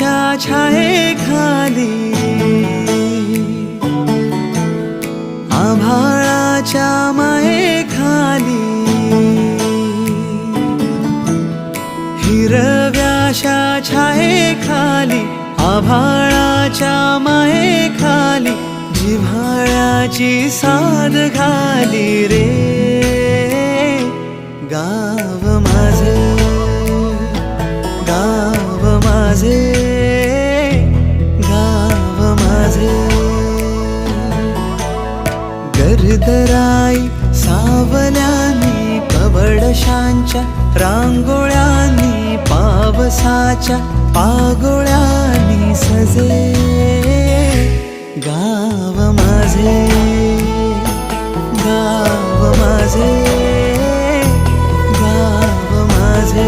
छायेखाली आभाळाच्या मायेखाली हिरव्याशा छायेखाली आभाळाच्या मायेखाली जिव्हाळ्याची साद घाली रे गाव माझे गाव माझे गाव माझे गर्दराई सावल्यानी कवडशांच्या रांगोळ्यांनी पावसाच्या पागोळ्यांनी सजे गाव माझे गाव माझे गाव माझे